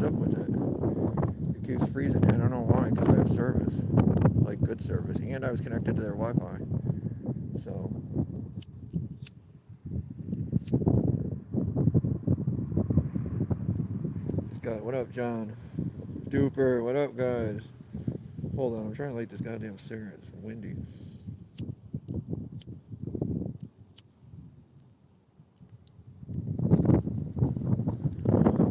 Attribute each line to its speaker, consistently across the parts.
Speaker 1: up with it? It keeps freezing. I don't know why, because I have service. Like, good service. And I was connected to their Wi-Fi. So... What up, John? Duper, what up, guys? Hold on, I'm trying to light this goddamn cigarette. It's windy.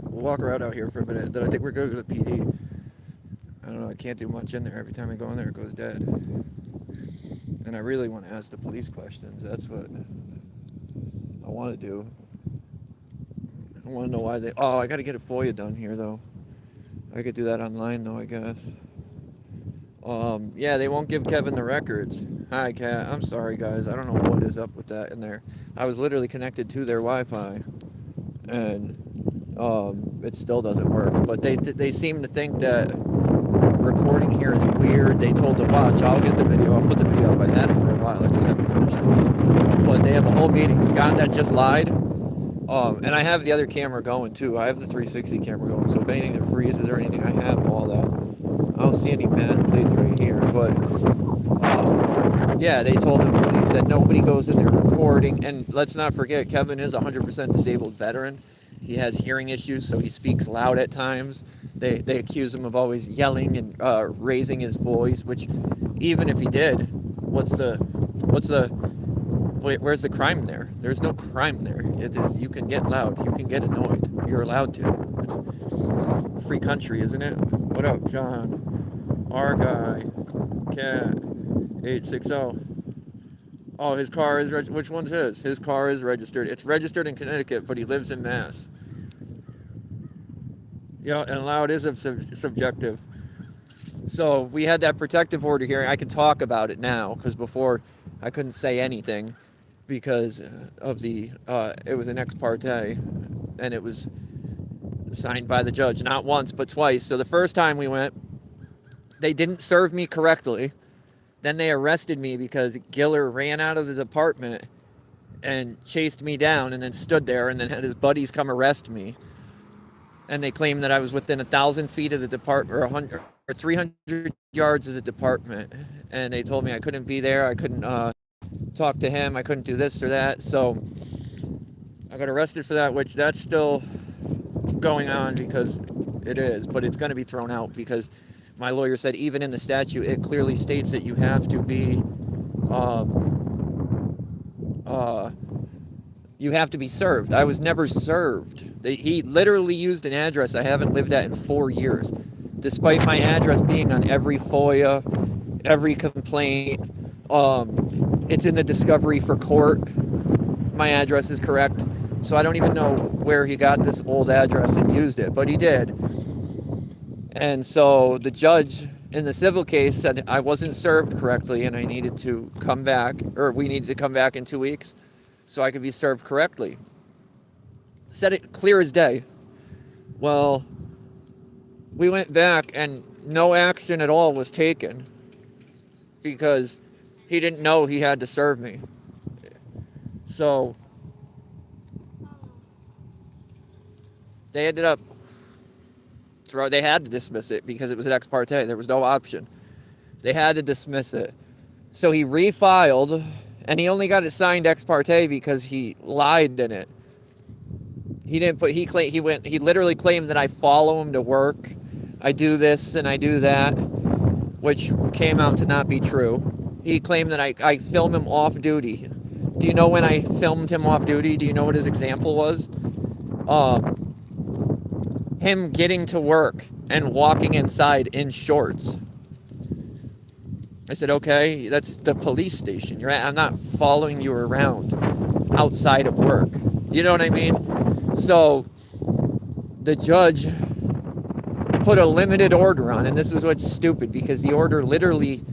Speaker 1: We'll walk around out here for a minute. Then I think we're going to the PD. I don't know, I can't do much in there. Every time I go in there, it goes dead. And I really want to ask the police questions. That's what I want to do. I want to know why they... Oh, I got to get a FOIA done here, though. I could do that online, though, I guess. Yeah, they won't give Kevin the records. Hi, Kat. I'm sorry, guys. I don't know what is up with that in there. I was literally connected to their Wi-Fi, and it still doesn't work. But they seem to think that recording here is weird. They told to watch. I'll get the video. I'll put the video up. I had it for a while. I just haven't finished it. But they have a whole meeting. Scott that just lied. And I have the other camera going too. I have the 360 camera going. So if anything that freezes or anything, I have all that. I don't see any mass plates right here. But yeah, they told the police that nobody goes in there recording. And let's not forget, Kevin is a 100% disabled veteran. He has hearing issues, so he speaks loud at times. They accuse him of always yelling and raising his voice, which even if he did, where's the crime there? There's no crime there. You can get loud. You can get annoyed. You're allowed to. It's a free country, isn't it? What up, John? Our guy. Cat. 860. Oh, his car is registered. Which one's his? His car is registered. It's registered in Connecticut, but he lives in Mass. Yeah, and loud is subjective. So we had that protective order hearing. I can talk about it now, because before I couldn't say anything because of the, it was an ex parte, and it was signed by the judge, not once, but twice. So the first time we went, they didn't serve me correctly. Then they arrested me because Giller ran out of the department and chased me down and then stood there and then had his buddies come arrest me. And they claimed that I was within 1,000 feet of the department, or 100 or 300 yards of the department. And they told me I couldn't be there. I couldn't talk to him. I couldn't do this or that. So I got arrested for that, which that's still going on because it is. But it's going to be thrown out because my lawyer said even in the statute, it clearly states that you have to be, you have to be served. I was never served. He literally used an address I haven't lived at in 4 years. Despite my address being on every FOIA, every complaint, it's in the discovery for court. My address is correct. So I don't even know where he got this old address and used it, but he did. And so the judge in the civil case said I wasn't served correctly and I needed to come back, or we needed to come back in 2 weeks so I could be served correctly. Said it clear as day. Well, we went back and no action at all was taken because he didn't know he had to serve me. So they ended up they had to dismiss it because it was an ex parte. There was no option. They had to dismiss it. So he refiled, and he only got it signed ex parte because he lied in it. He didn't put, he literally claimed that I follow him to work. I do this and I do that, which came out to not be true. He claimed that I film him off duty. Do you know when I filmed him off duty? Do you know what his example was? Him getting to work and walking inside in shorts. I said, okay, that's the police station. I'm not following you around outside of work. You know what I mean? So the judge put a limited order on, and this was what's stupid because the order literally,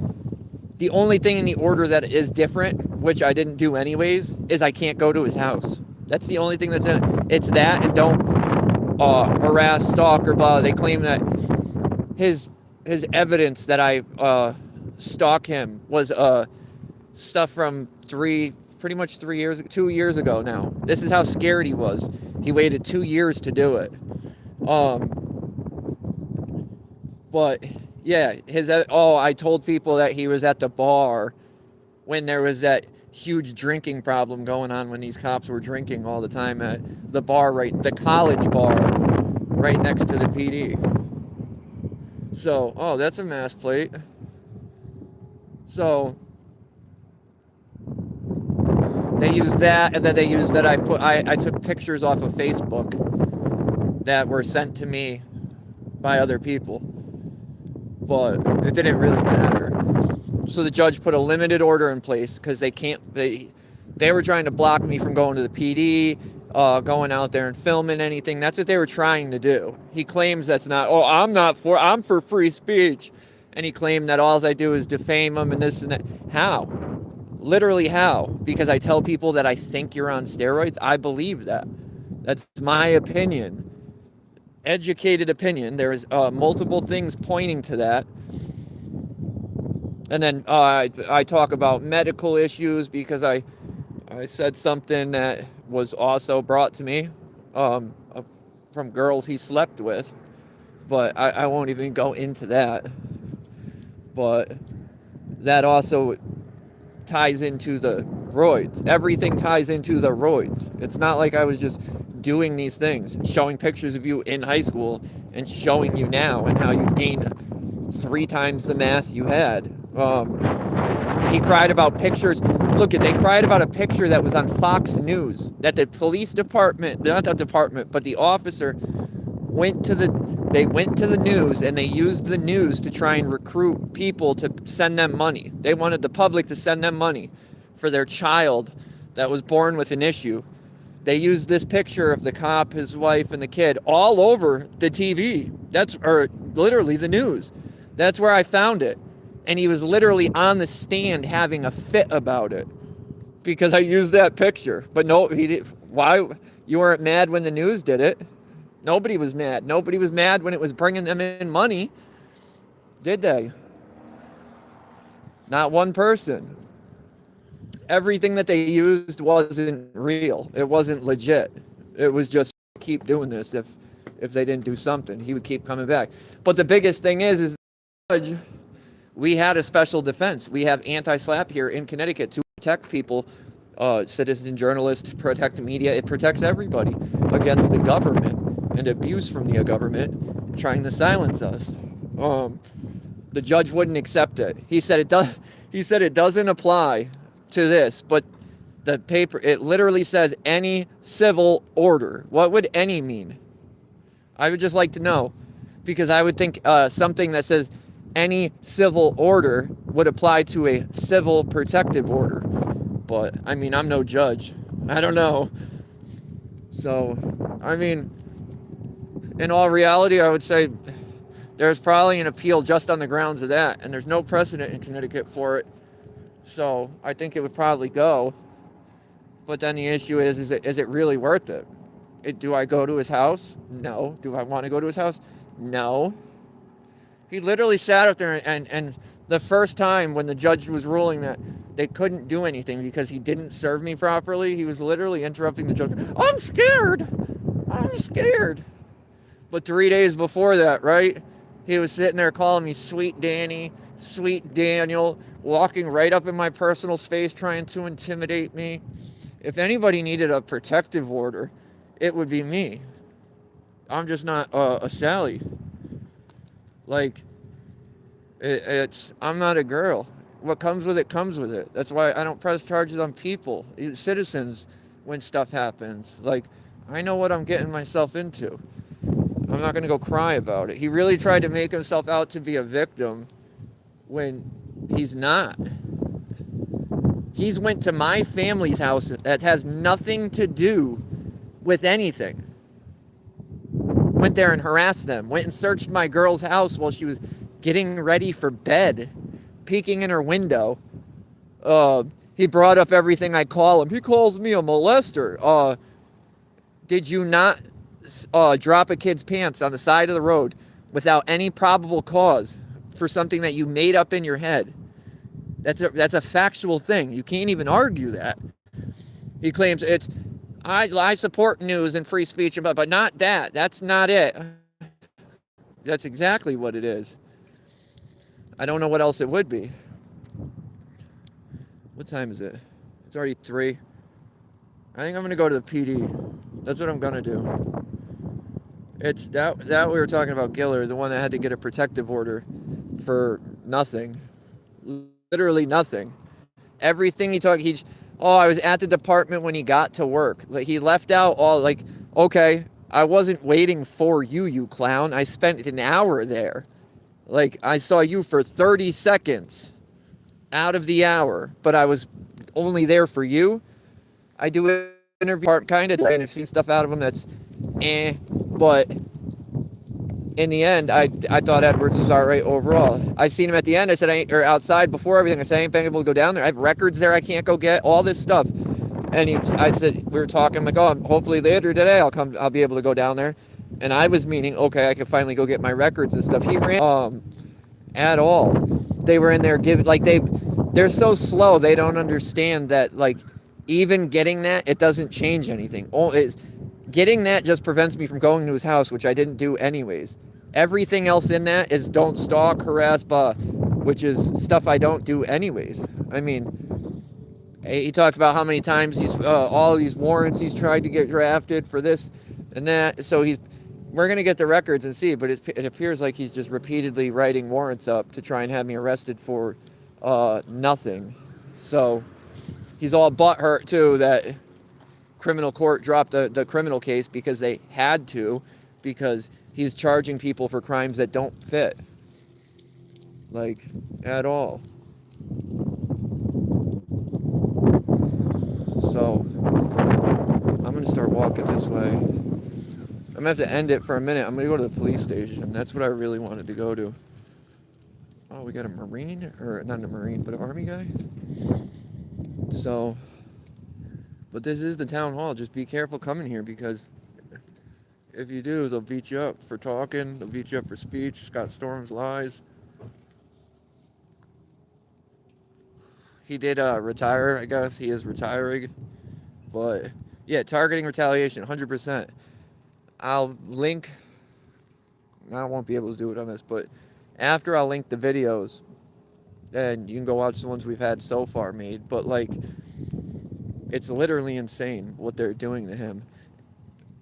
Speaker 1: the only thing in the order that is different, which I didn't do anyways, is I can't go to his house. That's the only thing that's in it. It's that, and don't harass, stalk, or blah. They claim that his evidence that I stalk him was stuff from 2 years ago now. This is how scared he was. He waited 2 years to do it. But yeah, I told people that he was at the bar when there was that huge drinking problem going on when these cops were drinking all the time at the bar, the college bar right next to the PD. So, oh, that's a mass plate. So they used that, and then they used that I took pictures off of Facebook that were sent to me by other people. But it didn't really matter. So the judge put a limited order in place because they were trying to block me from going to the PD, going out there and filming anything. That's what they were trying to do. He claims that's not, I'm for free speech. And he claimed that all I do is defame him and this and that. How? Literally how? Because I tell people that I think you're on steroids? I believe that. That's my opinion. Educated opinion. There's multiple things pointing to that. And then I talk about medical issues because I said something that was also brought to me from girls he slept with. But I won't even go into that. But that also ties into the roids. Everything ties into the roids. It's not like I was just doing these things, showing pictures of you in high school and showing you now and how you've gained 3 times the mass you had. He cried about pictures. They cried about a picture that was on Fox News that the police department, not the department, but the officer went to the news, and they used the news to try and recruit people to send them money. They wanted the public to send them money for their child that was born with an issue. They used this picture of the cop, his wife, and the kid all over the TV. Or literally the news. That's where I found it. And he was literally on the stand having a fit about it because I used that picture. But no, he didn't. Why? You weren't mad when the news did it. Nobody was mad. Nobody was mad when it was bringing them in money. Did they? Not one person. Everything that they used wasn't real. It wasn't legit. It was just keep doing this. If they didn't do something, he would keep coming back. But the biggest thing is we had a special defense. We have anti-SLAPP here in Connecticut to protect people, citizen journalists, protect the media. It protects everybody against the government and abuse from the government trying to silence us. The judge wouldn't accept it. He said it doesn't apply to this, but the paper, it literally says any civil order. What would any mean? I would just like to know, because I would think something that says any civil order would apply to a civil protective order. But, I mean, I'm no judge. I don't know. So, I mean, in all reality, I would say there's probably an appeal just on the grounds of that, and there's no precedent in Connecticut for it. So I think it would probably go. But then the issue is it really worth it? Do I go to his house? No. Do I want to go to his house? No. He literally sat up there and the first time when the judge was ruling that they couldn't do anything because he didn't serve me properly, he was literally interrupting the judge. I'm scared. But 3 days before that, right? He was sitting there calling me Sweet Danny, Sweet Daniel, walking right up in my personal space trying to intimidate me. If anybody needed a protective order, it would be me. I'm just not a Sally. Like, I'm not a girl. What comes with it comes with it. That's why I don't press charges on people, citizens, when stuff happens. Like, I know what I'm getting myself into. I'm not going to go cry about it. He really tried to make himself out to be a victim when he's not. He's went to my family's house that has nothing to do with anything. Went there and harassed them. Went and searched my girl's house while she was getting ready for bed, peeking in her window. He brought up everything I call him. He calls me a molester. Did you not drop a kid's pants on the side of the road without any probable cause for something that you made up in your head? That's a factual thing. You can't even argue that. He claims I support news and free speech, but not that. That's not it. That's exactly what it is. I don't know what else it would be. What time is it? It's already 3. I think I'm going to go to the PD. That's what I'm going to do. It's that we were talking about Giller, the one that had to get a protective order for nothing. Literally nothing. Everything I was at the department when he got to work. Like, he left out all, like, okay, I wasn't waiting for you, you clown. I spent an hour there. Like, I saw you for 30 seconds out of the hour, but I was only there for you. I do interview part kind of, and I've seen stuff out of him that's but in the end, I thought Edwards was all right overall. I seen him at the end. I said, or outside before everything. I said, I ain't been able to go down there. I have records there I can't go get, all this stuff. And I said, we were talking, I'm like, oh, hopefully later today I'll be able to go down there. And I was meaning, okay, I can finally go get my records and stuff. He ran at all. They were in there they're so slow, they don't understand that, like, even getting that, it doesn't change anything. Getting that just prevents me from going to his house, which I didn't do anyways. Everything else in that is don't stalk, harass, which is stuff I don't do anyways. I mean, he talked about how many times all these warrants he's tried to get drafted for this and that. So we're going to get the records and see, but it appears like he's just repeatedly writing warrants up to try and have me arrested for nothing. So he's all butthurt too that criminal court dropped the criminal case because they had to, because he's charging people for crimes that don't fit, like, at all. So I'm gonna start walking this way. I'm gonna have to end it for a minute. I'm gonna go to the police station. That's what I really wanted to go to. Oh, we got a Marine, or not a Marine, but an Army guy. So, but this is the town hall. Just be careful coming here, because if you do, they'll beat you up for talking. They'll beat you up for speech. Scott Storm's lies. He did retire, I guess. He is retiring. But, yeah, targeting retaliation, 100%. I'll link, I won't be able to do it on this, but after I'll link the videos, and you can go watch the ones we've had so far made. But, like, it's literally insane what they're doing to him.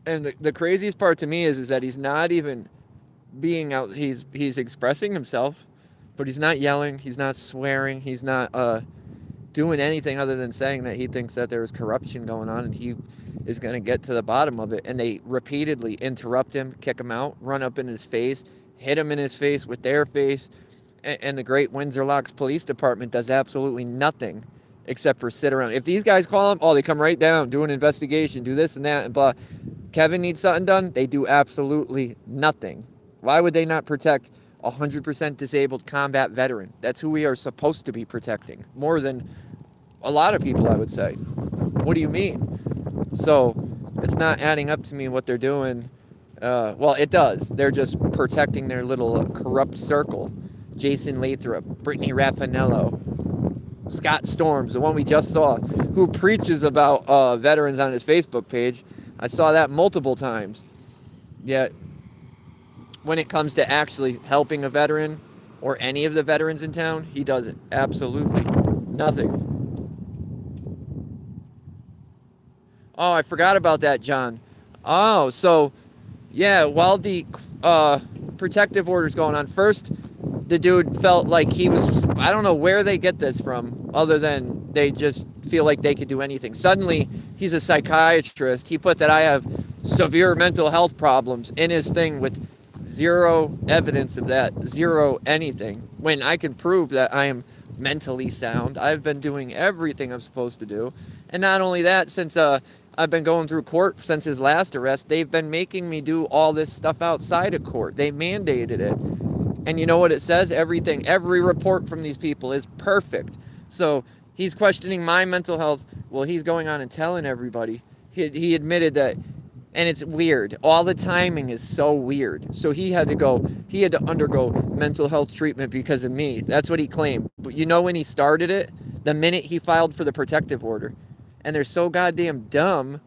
Speaker 1: And the craziest part to me is that he's not even being out, he's expressing himself, but he's not yelling, he's not swearing, he's not doing anything other than saying that he thinks that there is corruption going on and he is going to get to the bottom of it. And they repeatedly interrupt him, kick him out, run up in his face, hit him in his face with their face. And the Great Windsor Locks Police Department does absolutely nothing except for sit around. If these guys call him, they come right down, do an investigation, do this and that, and blah. Kevin needs something done, they do absolutely nothing. Why would they not protect a 100% disabled combat veteran? That's who we are supposed to be protecting, more than a lot of people, I would say. What do you mean? So it's not adding up to me what they're doing. Well, it does. They're just protecting their little corrupt circle. Jason Lathrop, Brittany Raffanello, Scott Storms, the one we just saw, who preaches about veterans on his Facebook page. I saw that multiple times. Yet, when it comes to actually helping a veteran or any of the veterans in town, he does absolutely nothing. Oh, I forgot about that, John. Oh, so, yeah, while the protective order's going on, first, the dude felt like he was, I don't know where they get this from, other than they just feel like they could do anything. Suddenly, he's a psychiatrist. He put that I have severe mental health problems in his thing with zero evidence of that, zero anything, when I can prove that I am mentally sound. I've been doing everything I'm supposed to do. And not only that, since I've been going through court since his last arrest, they've been making me do all this stuff outside of court. They mandated it. And you know what it says? Everything, every report from these people is perfect. So he's questioning my mental health. Well, he's going on and telling everybody. He admitted that, and it's weird. All the timing is so weird. So he had to undergo mental health treatment because of me. That's what he claimed. But you know when he started it? The minute he filed for the protective order. And they're so goddamn dumb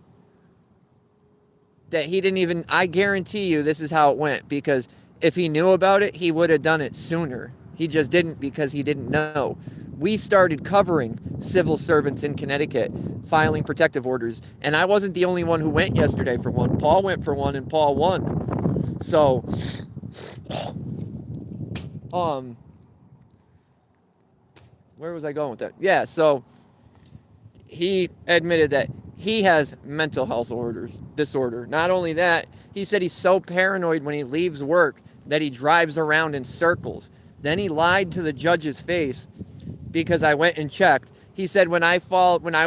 Speaker 1: that he didn't even, I guarantee you this is how it went, because If he knew about it, he would have done it sooner. He just didn't because he didn't know. We started covering civil servants in Connecticut filing protective orders, and I wasn't the only one who went yesterday for one. Paul went for one, and Paul won. So, where was I going with that? Yeah, so he admitted that he has mental health disorder. Not only that, he said he's so paranoid when he leaves work that he drives around in circles. Then he lied to the judge's face because I went and checked. He said when I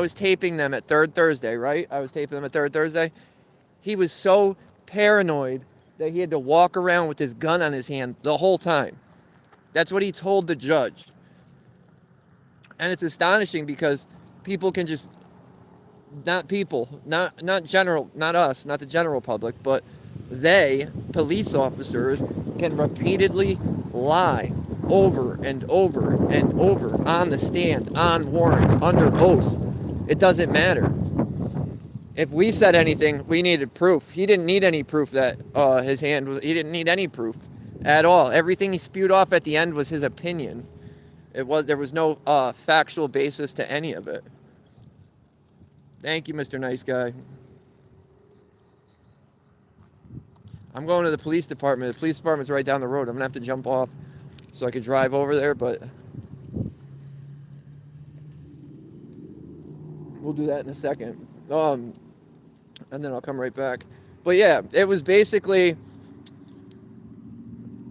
Speaker 1: was taping them at Third Thursday, right? I was taping them at Third Thursday. He was so paranoid that he had to walk around with his gun on his hand the whole time. That's what he told the judge. And it's astonishing because people can just, not general, not us, not the general public, but police officers, can repeatedly lie over and over and over on the stand, on warrants, under oath. It doesn't matter. If we said anything, we needed proof. He didn't need any proof that his hand was, he didn't need any proof at all. Everything he spewed off at the end was his opinion. There was no factual basis to any of it. Thank you, Mr. Nice Guy. I'm going to the police department. The police department's right down the road. I'm going to have to jump off so I could drive over there, but we'll do that in a second. And then I'll come right back. But yeah, it was basically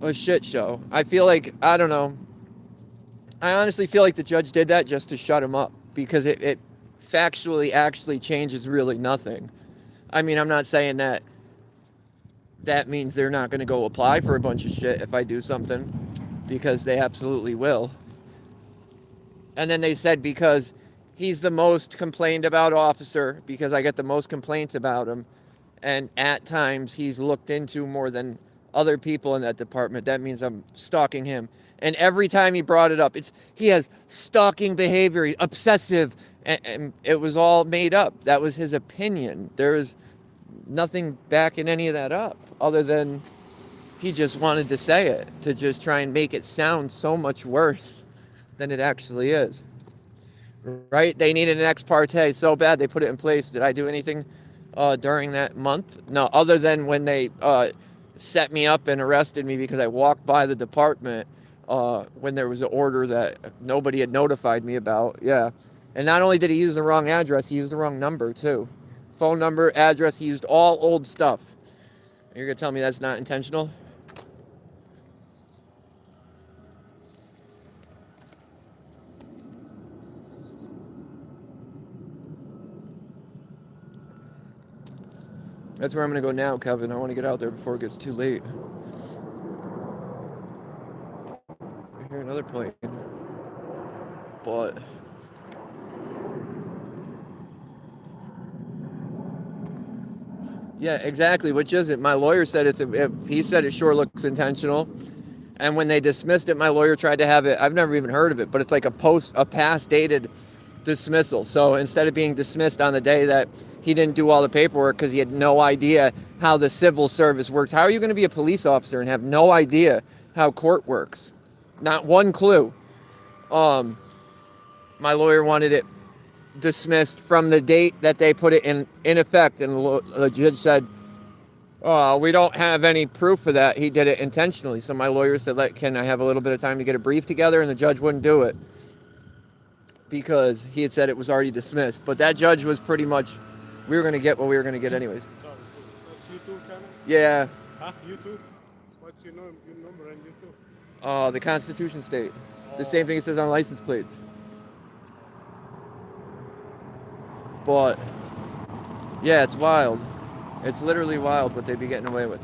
Speaker 1: a shit show. I feel like, I don't know. I honestly feel like the judge did that just to shut him up because it factually actually changes really nothing. I mean, I'm not saying that means they're not going to go apply for a bunch of shit if I do something, because they absolutely will. And then they said because he's the most complained about officer, because I get the most complaints about him, and at times he's looked into more than other people in that department, that means I'm stalking him. And every time he brought it up, he has stalking behavior, he's obsessive, and it was all made up. That was his opinion. There was nothing backing any of that up, other than he just wanted to say it, to just try and make it sound so much worse than it actually is. Right? They needed an ex parte so bad they put it in place. Did I do anything during that month? No, other than when they set me up and arrested me because I walked by the department when there was an order that nobody had notified me about. Yeah. And not only did he use the wrong address, he used the wrong number too. Phone number, address, he used all old stuff. You're going to tell me that's not intentional? That's where I'm going to go now, Kevin. I want to get out there before it gets too late. I hear another plane. But yeah, exactly. Which is it? My lawyer said he said it sure looks intentional. And when they dismissed it, my lawyer tried to have it. I've never even heard of it, but it's like a past dated dismissal. So instead of being dismissed on the day that he didn't do all the paperwork because he had no idea how the civil service works. How are you going to be a police officer and have no idea how court works? Not one clue. My lawyer wanted it dismissed from the date that they put it in effect, and the judge said, we don't have any proof for that. He did it intentionally. So my lawyer said, can I have a little bit of time to get a brief together? And the judge wouldn't do it because he had said it was already dismissed. But that judge was pretty much, we were going to get what we were going to get anyways.
Speaker 2: That's YouTube channel?
Speaker 1: Yeah.
Speaker 2: Huh? YouTube? What's your number on YouTube?
Speaker 1: The Constitution State. The same thing it says on license plates. But yeah, it's wild. It's literally wild what they be getting away with.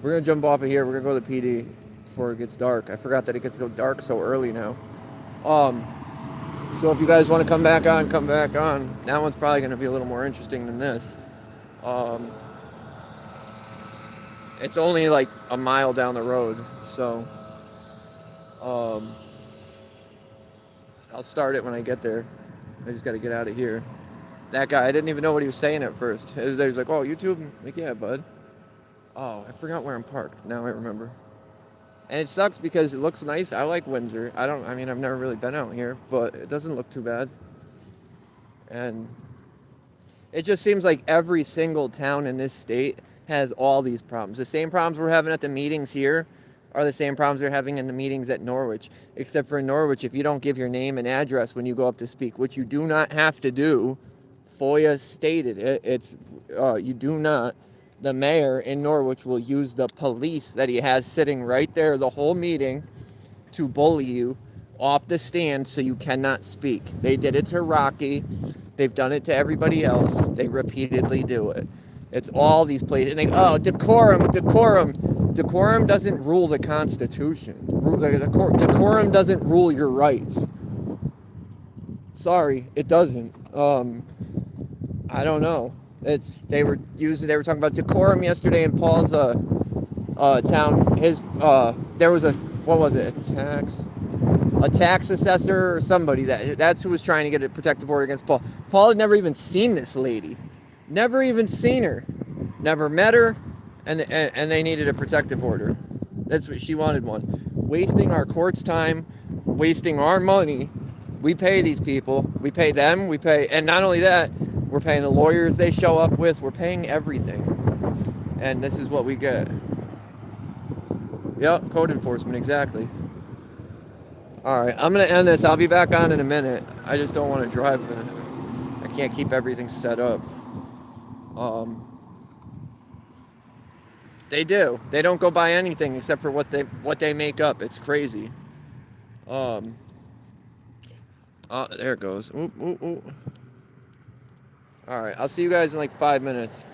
Speaker 1: We're going to jump off of here. We're going to go to the PD before it gets dark. I forgot that it gets so dark so early now. So if you guys want to come back on, come back on. That one's probably going to be a little more interesting than this. It's only like a mile down the road. So I'll start it when I get there. I just got to get out of here. That guy, I didn't even know what he was saying at first. He was like, oh, YouTube? I'm like, yeah, bud. Oh, I forgot where I'm parked. Now I remember. And it sucks because it looks nice. I like Windsor. I mean, I've never really been out here, but it doesn't look too bad. And it just seems like every single town in this state has all these problems. The same problems we're having at the meetings here are the same problems they're having in the meetings at Norwich. Except for in Norwich, if you don't give your name and address when you go up to speak, which you do not have to do, FOIA stated it. You do not. The mayor in Norwich will use the police that he has sitting right there the whole meeting to bully you off the stand so you cannot speak. They did it to Rocky. They've done it to everybody else. They repeatedly do it. It's all these places. And decorum. Decorum doesn't rule the Constitution. Decorum doesn't rule your rights. Sorry, it doesn't. I don't know. They were talking about decorum yesterday in Paul's town. There was a tax assessor or somebody that's who was trying to get a protective order against Paul. Paul had never even seen this lady. Never even seen her. Never met her, and they needed a protective order. That's what she wanted one. Wasting our court's time, wasting our money. We pay these people. We pay them. And not only that, we're paying the lawyers they show up with. We're paying everything. And this is what we get. Yep, code enforcement, exactly. Alright, I'm going to end this. I'll be back on in a minute. I just don't want to drive. I can't keep everything set up. They do. They don't go by anything except for what they make up. It's crazy. There it goes. Ooh. Alright, I'll see you guys in like 5 minutes.